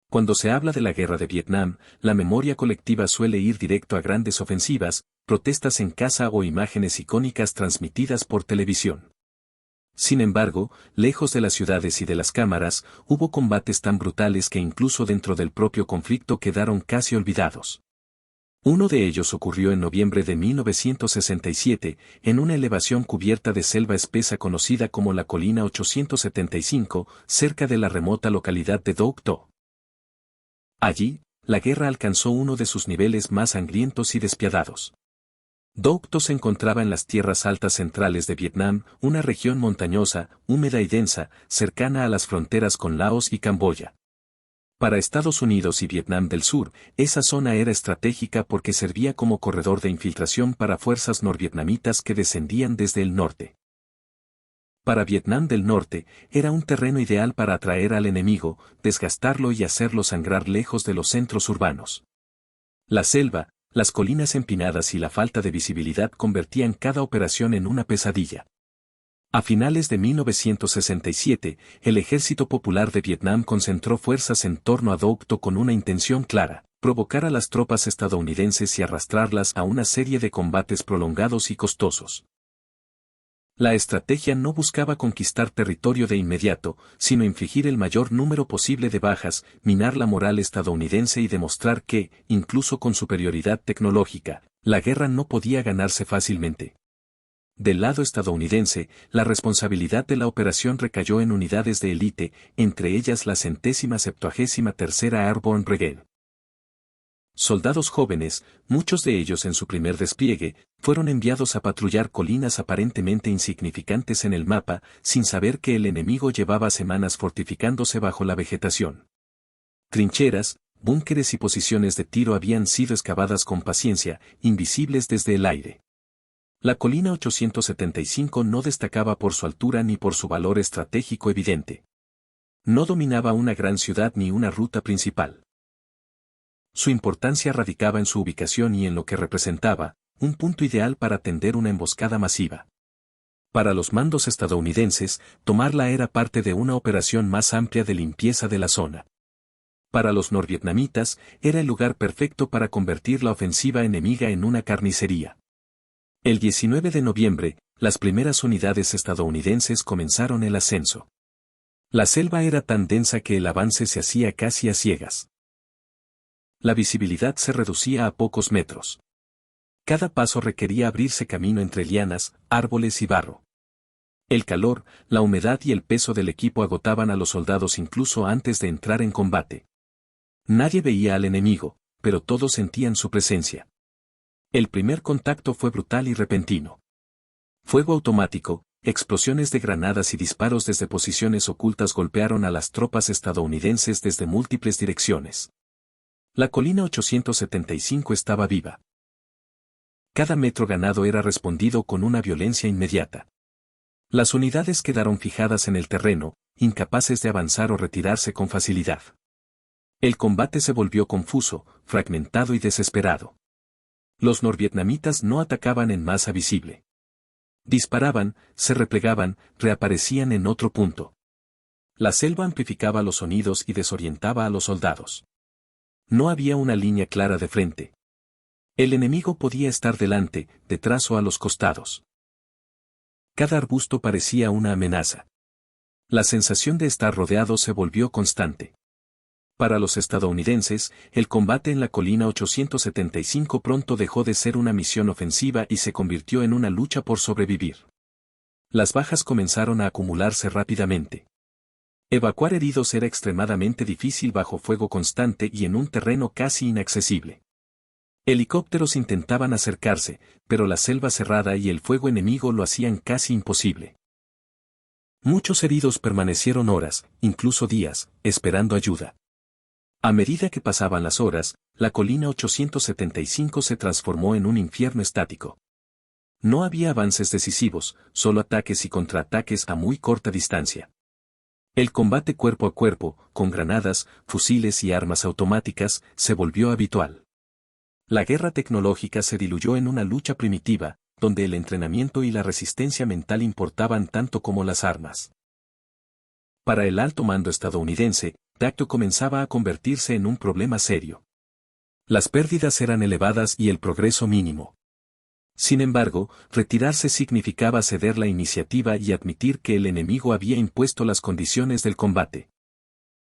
Cuando se habla de la guerra de Vietnam, la memoria colectiva suele ir directo a grandes ofensivas, protestas en casa o imágenes icónicas transmitidas por televisión. Sin embargo, lejos de las ciudades y de las cámaras, hubo combates tan brutales que incluso dentro del propio conflicto quedaron casi olvidados. Uno de ellos ocurrió en noviembre de 1967, en una elevación cubierta de selva espesa conocida como la Colina 875, cerca de la remota localidad de Doc To. Allí, la guerra alcanzó uno de sus niveles más sangrientos y despiadados. Doc To se encontraba en las tierras altas centrales de Vietnam, una región montañosa, húmeda y densa, cercana a las fronteras con Laos y Camboya. Para Estados Unidos y Vietnam del Sur, esa zona era estratégica porque servía como corredor de infiltración para fuerzas norvietnamitas que descendían desde el norte. Para Vietnam del Norte, era un terreno ideal para atraer al enemigo, desgastarlo y hacerlo sangrar lejos de los centros urbanos. La selva, las colinas empinadas y la falta de visibilidad convertían cada operación en una pesadilla. A finales de 1967, el Ejército Popular de Vietnam concentró fuerzas en torno a Doc To con una intención clara: provocar a las tropas estadounidenses y arrastrarlas a una serie de combates prolongados y costosos. La estrategia no buscaba conquistar territorio de inmediato, sino infligir el mayor número posible de bajas, minar la moral estadounidense y demostrar que, incluso con superioridad tecnológica, la guerra no podía ganarse fácilmente. Del lado estadounidense, la responsabilidad de la operación recayó en unidades de élite, entre ellas la 173ª Airborne Brigade. Soldados jóvenes, muchos de ellos en su primer despliegue, fueron enviados a patrullar colinas aparentemente insignificantes en el mapa, sin saber que el enemigo llevaba semanas fortificándose bajo la vegetación. Trincheras, búnkeres y posiciones de tiro habían sido excavadas con paciencia, invisibles desde el aire. La colina 875 no destacaba por su altura ni por su valor estratégico evidente. No dominaba una gran ciudad ni una ruta principal. Su importancia radicaba en su ubicación y en lo que representaba, un punto ideal para tender una emboscada masiva. Para los mandos estadounidenses, tomarla era parte de una operación más amplia de limpieza de la zona. Para los norvietnamitas, era el lugar perfecto para convertir la ofensiva enemiga en una carnicería. El 19 de noviembre, las primeras unidades estadounidenses comenzaron el ascenso. La selva era tan densa que el avance se hacía casi a ciegas. La visibilidad se reducía a pocos metros. Cada paso requería abrirse camino entre lianas, árboles y barro. El calor, la humedad y el peso del equipo agotaban a los soldados incluso antes de entrar en combate. Nadie veía al enemigo, pero todos sentían su presencia. El primer contacto fue brutal y repentino. Fuego automático, explosiones de granadas y disparos desde posiciones ocultas golpearon a las tropas estadounidenses desde múltiples direcciones. La colina 875 estaba viva. Cada metro ganado era respondido con una violencia inmediata. Las unidades quedaron fijadas en el terreno, incapaces de avanzar o retirarse con facilidad. El combate se volvió confuso, fragmentado y desesperado. Los norvietnamitas no atacaban en masa visible. Disparaban, se replegaban, reaparecían en otro punto. La selva amplificaba los sonidos y desorientaba a los soldados. No había una línea clara de frente. El enemigo podía estar delante, detrás o a los costados. Cada arbusto parecía una amenaza. La sensación de estar rodeado se volvió constante. Para los estadounidenses, el combate en la colina 875 pronto dejó de ser una misión ofensiva y se convirtió en una lucha por sobrevivir. Las bajas comenzaron a acumularse rápidamente. Evacuar heridos era extremadamente difícil bajo fuego constante y en un terreno casi inaccesible. Helicópteros intentaban acercarse, pero la selva cerrada y el fuego enemigo lo hacían casi imposible. Muchos heridos permanecieron horas, incluso días, esperando ayuda. A medida que pasaban las horas, la colina 875 se transformó en un infierno estático. No había avances decisivos, solo ataques y contraataques a muy corta distancia. El combate cuerpo a cuerpo, con granadas, fusiles y armas automáticas, se volvió habitual. La guerra tecnológica se diluyó en una lucha primitiva, donde el entrenamiento y la resistencia mental importaban tanto como las armas. Para el alto mando estadounidense, tacto comenzaba a convertirse en un problema serio. Las pérdidas eran elevadas y el progreso mínimo. Sin embargo, retirarse significaba ceder la iniciativa y admitir que el enemigo había impuesto las condiciones del combate.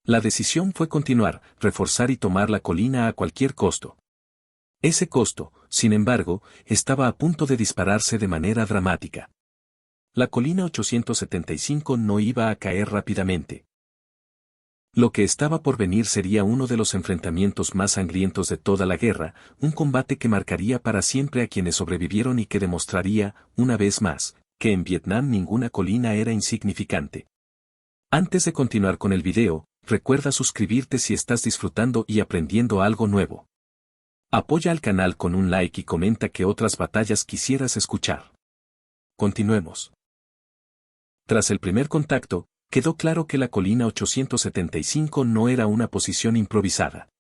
La decisión fue continuar, reforzar y tomar la colina a cualquier costo. Ese costo, sin embargo, estaba a punto de dispararse de manera dramática. La colina 875 no iba a caer rápidamente. Lo que estaba por venir sería uno de los enfrentamientos más sangrientos de toda la guerra, un combate que marcaría para siempre a quienes sobrevivieron y que demostraría, una vez más, que en Vietnam ninguna colina era insignificante. Antes de continuar con el video, recuerda suscribirte si estás disfrutando y aprendiendo algo nuevo. Apoya al canal con un like y comenta qué otras batallas quisieras escuchar. Continuemos. Tras el primer contacto, quedó claro que la colina 875 no era una posición improvisada.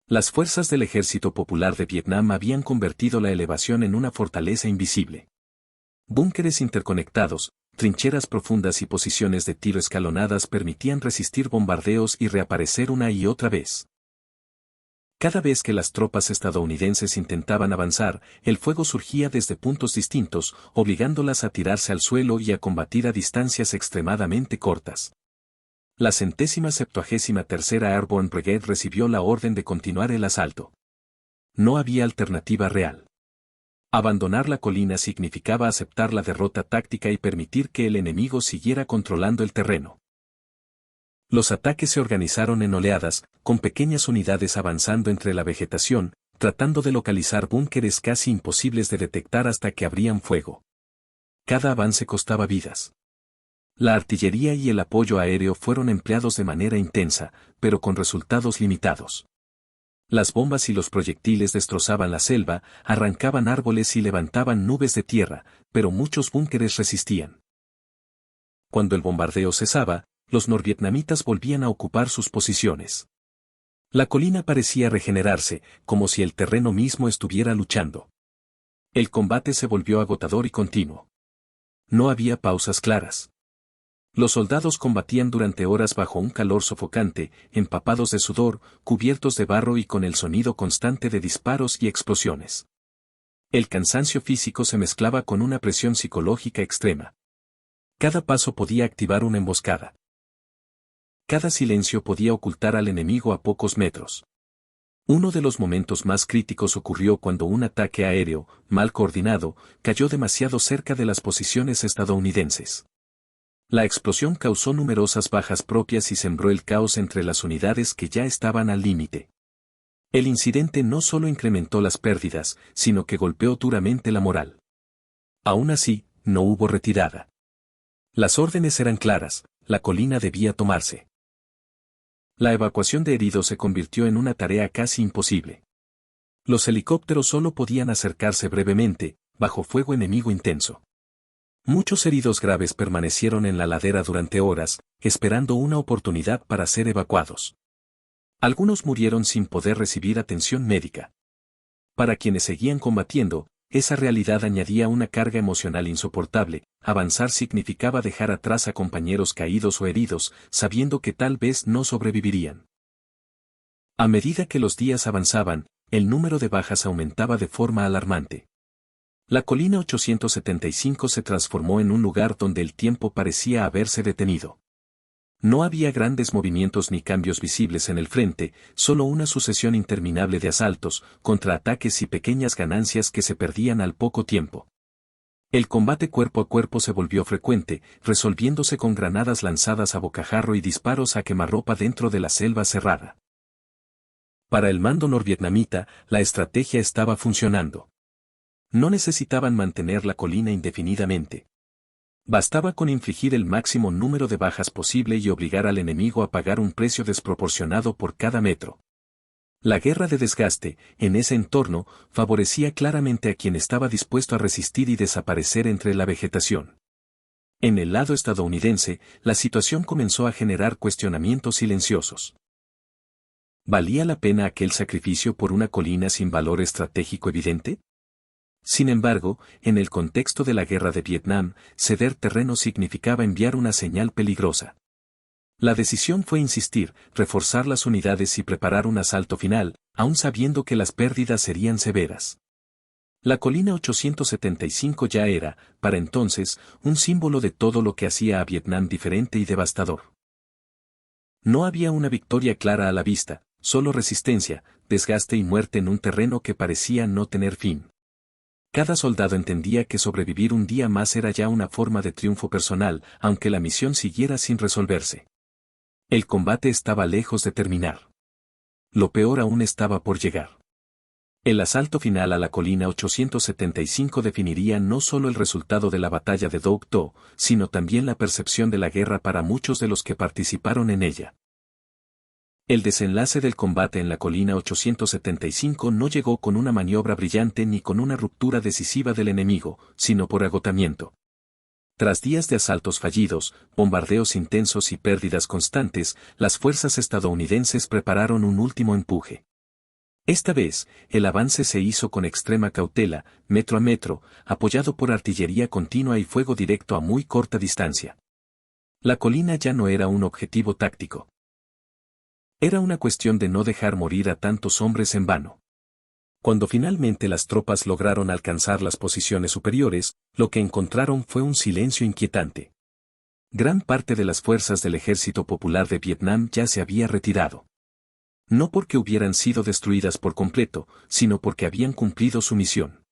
Las fuerzas del Ejército Popular de Vietnam habían convertido la elevación en una fortaleza invisible. Búnkeres interconectados, trincheras profundas y posiciones de tiro escalonadas permitían resistir bombardeos y reaparecer una y otra vez. Cada vez que las tropas estadounidenses intentaban avanzar, el fuego surgía desde puntos distintos, obligándolas a tirarse al suelo y a combatir a distancias extremadamente cortas. La 173ª Airborne Brigade recibió la orden de continuar el asalto. No había alternativa real. Abandonar la colina significaba aceptar la derrota táctica y permitir que el enemigo siguiera controlando el terreno. Los ataques se organizaron en oleadas, con pequeñas unidades avanzando entre la vegetación, tratando de localizar búnkeres casi imposibles de detectar hasta que abrían fuego. Cada avance costaba vidas. La artillería y el apoyo aéreo fueron empleados de manera intensa, pero con resultados limitados. Las bombas y los proyectiles destrozaban la selva, arrancaban árboles y levantaban nubes de tierra, pero muchos búnkeres resistían. Cuando el bombardeo cesaba, los norvietnamitas volvían a ocupar sus posiciones. La colina parecía regenerarse, como si el terreno mismo estuviera luchando. El combate se volvió agotador y continuo. No había pausas claras. Los soldados combatían durante horas bajo un calor sofocante, empapados de sudor, cubiertos de barro y con el sonido constante de disparos y explosiones. El cansancio físico se mezclaba con una presión psicológica extrema. Cada paso podía activar una emboscada. Cada silencio podía ocultar al enemigo a pocos metros. Uno de los momentos más críticos ocurrió cuando un ataque aéreo, mal coordinado, cayó demasiado cerca de las posiciones estadounidenses. La explosión causó numerosas bajas propias y sembró el caos entre las unidades que ya estaban al límite. El incidente no solo incrementó las pérdidas, sino que golpeó duramente la moral. Aún así, no hubo retirada. Las órdenes eran claras, la colina debía tomarse. La evacuación de heridos se convirtió en una tarea casi imposible. Los helicópteros solo podían acercarse brevemente, bajo fuego enemigo intenso. Muchos heridos graves permanecieron en la ladera durante horas, esperando una oportunidad para ser evacuados. Algunos murieron sin poder recibir atención médica. Para quienes seguían combatiendo, esa realidad añadía una carga emocional insoportable. Avanzar significaba dejar atrás a compañeros caídos o heridos, sabiendo que tal vez no sobrevivirían. A medida que los días avanzaban, el número de bajas aumentaba de forma alarmante. La colina 875 se transformó en un lugar donde el tiempo parecía haberse detenido. No había grandes movimientos ni cambios visibles en el frente, solo una sucesión interminable de asaltos, contraataques y pequeñas ganancias que se perdían al poco tiempo. El combate cuerpo a cuerpo se volvió frecuente, resolviéndose con granadas lanzadas a bocajarro y disparos a quemarropa dentro de la selva cerrada. Para el mando norvietnamita, la estrategia estaba funcionando. No necesitaban mantener la colina indefinidamente. Bastaba con infligir el máximo número de bajas posible y obligar al enemigo a pagar un precio desproporcionado por cada metro. La guerra de desgaste, en ese entorno, favorecía claramente a quien estaba dispuesto a resistir y desaparecer entre la vegetación. En el lado estadounidense, la situación comenzó a generar cuestionamientos silenciosos. ¿Valía la pena aquel sacrificio por una colina sin valor estratégico evidente? Sin embargo, en el contexto de la guerra de Vietnam, ceder terreno significaba enviar una señal peligrosa. La decisión fue insistir, reforzar las unidades y preparar un asalto final, aun sabiendo que las pérdidas serían severas. La colina 875 ya era, para entonces, un símbolo de todo lo que hacía a Vietnam diferente y devastador. No había una victoria clara a la vista, solo resistencia, desgaste y muerte en un terreno que parecía no tener fin. Cada soldado entendía que sobrevivir un día más era ya una forma de triunfo personal, aunque la misión siguiera sin resolverse. El combate estaba lejos de terminar. Lo peor aún estaba por llegar. El asalto final a la colina 875 definiría no solo el resultado de la batalla de Doc Do, sino también la percepción de la guerra para muchos de los que participaron en ella. El desenlace del combate en la colina 875 no llegó con una maniobra brillante ni con una ruptura decisiva del enemigo, sino por agotamiento. Tras días de asaltos fallidos, bombardeos intensos y pérdidas constantes, las fuerzas estadounidenses prepararon un último empuje. Esta vez, el avance se hizo con extrema cautela, metro a metro, apoyado por artillería continua y fuego directo a muy corta distancia. La colina ya no era un objetivo táctico. Era una cuestión de no dejar morir a tantos hombres en vano. Cuando finalmente las tropas lograron alcanzar las posiciones superiores, lo que encontraron fue un silencio inquietante. Gran parte de las fuerzas del Ejército Popular de Vietnam ya se había retirado. No porque hubieran sido destruidas por completo, sino porque habían cumplido su misión.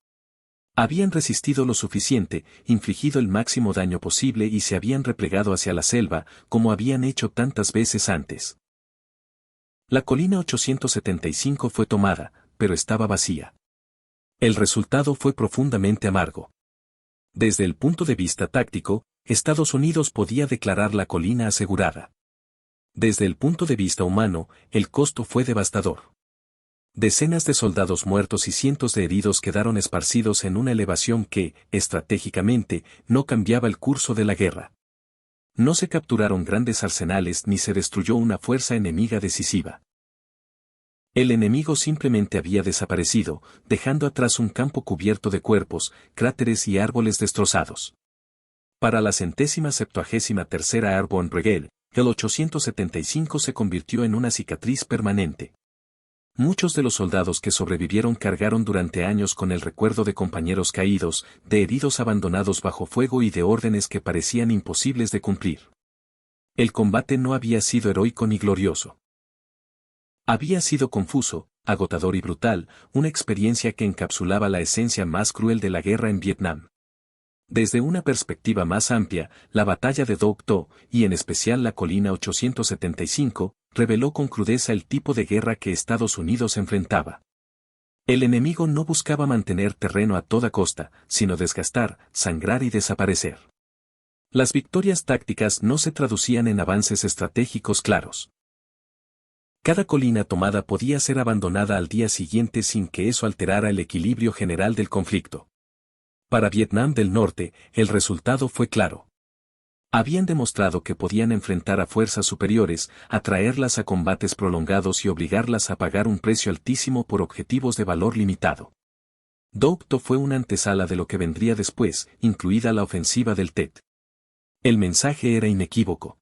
Habían resistido lo suficiente, infligido el máximo daño posible y se habían replegado hacia la selva, como habían hecho tantas veces antes. La colina 875 fue tomada, pero estaba vacía. El resultado fue profundamente amargo. Desde el punto de vista táctico, Estados Unidos podía declarar la colina asegurada. Desde el punto de vista humano, el costo fue devastador. Decenas de soldados muertos y cientos de heridos quedaron esparcidos en una elevación que, estratégicamente, no cambiaba el curso de la guerra. No se capturaron grandes arsenales ni se destruyó una fuerza enemiga decisiva. El enemigo simplemente había desaparecido, dejando atrás un campo cubierto de cuerpos, cráteres y árboles destrozados. Para la 173ª Airborne Brigade, el 875 se convirtió en una cicatriz permanente. Muchos de los soldados que sobrevivieron cargaron durante años con el recuerdo de compañeros caídos, de heridos abandonados bajo fuego y de órdenes que parecían imposibles de cumplir. El combate no había sido heroico ni glorioso. Había sido confuso, agotador y brutal, una experiencia que encapsulaba la esencia más cruel de la guerra en Vietnam. Desde una perspectiva más amplia, la batalla de Doc Do, y en especial la colina 875, reveló con crudeza el tipo de guerra que Estados Unidos enfrentaba. El enemigo no buscaba mantener terreno a toda costa, sino desgastar, sangrar y desaparecer. Las victorias tácticas no se traducían en avances estratégicos claros. Cada colina tomada podía ser abandonada al día siguiente sin que eso alterara el equilibrio general del conflicto. Para Vietnam del Norte, el resultado fue claro. Habían demostrado que podían enfrentar a fuerzas superiores, atraerlas a combates prolongados y obligarlas a pagar un precio altísimo por objetivos de valor limitado. Doc Do fue una antesala de lo que vendría después, incluida la ofensiva del Tet. El mensaje era inequívoco.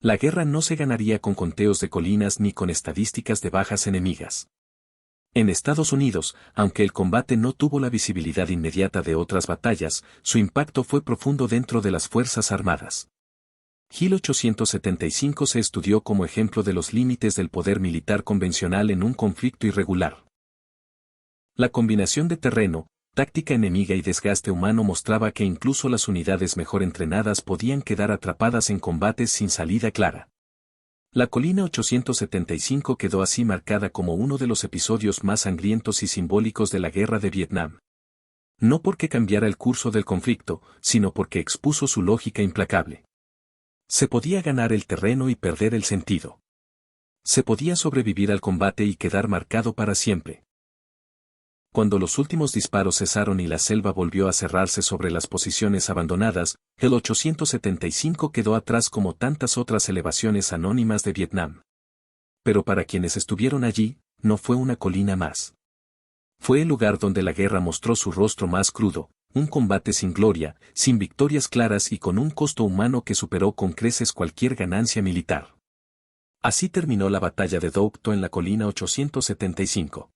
La guerra no se ganaría con conteos de colinas ni con estadísticas de bajas enemigas. En Estados Unidos, aunque el combate no tuvo la visibilidad inmediata de otras batallas, su impacto fue profundo dentro de las Fuerzas Armadas. Hill 875 se estudió como ejemplo de los límites del poder militar convencional en un conflicto irregular. La combinación de terreno, táctica enemiga y desgaste humano mostraba que incluso las unidades mejor entrenadas podían quedar atrapadas en combates sin salida clara. La colina 875 quedó así marcada como uno de los episodios más sangrientos y simbólicos de la guerra de Vietnam. No porque cambiara el curso del conflicto, sino porque expuso su lógica implacable. Se podía ganar el terreno y perder el sentido. Se podía sobrevivir al combate y quedar marcado para siempre. Cuando los últimos disparos cesaron y la selva volvió a cerrarse sobre las posiciones abandonadas, el 875 quedó atrás como tantas otras elevaciones anónimas de Vietnam. Pero para quienes estuvieron allí, no fue una colina más. Fue el lugar donde la guerra mostró su rostro más crudo, un combate sin gloria, sin victorias claras y con un costo humano que superó con creces cualquier ganancia militar. Así terminó la batalla de Dokdo en la colina 875.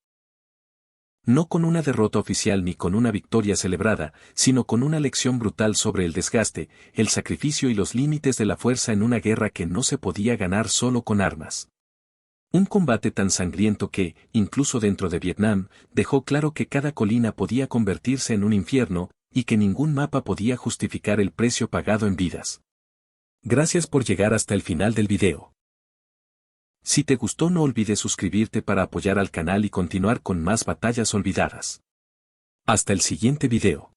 No con una derrota oficial ni con una victoria celebrada, sino con una lección brutal sobre el desgaste, el sacrificio y los límites de la fuerza en una guerra que no se podía ganar solo con armas. Un combate tan sangriento que, incluso dentro de Vietnam, dejó claro que cada colina podía convertirse en un infierno, y que ningún mapa podía justificar el precio pagado en vidas. Gracias por llegar hasta el final del video. Si te gustó no olvides suscribirte para apoyar al canal y continuar con más batallas olvidadas. Hasta el siguiente video.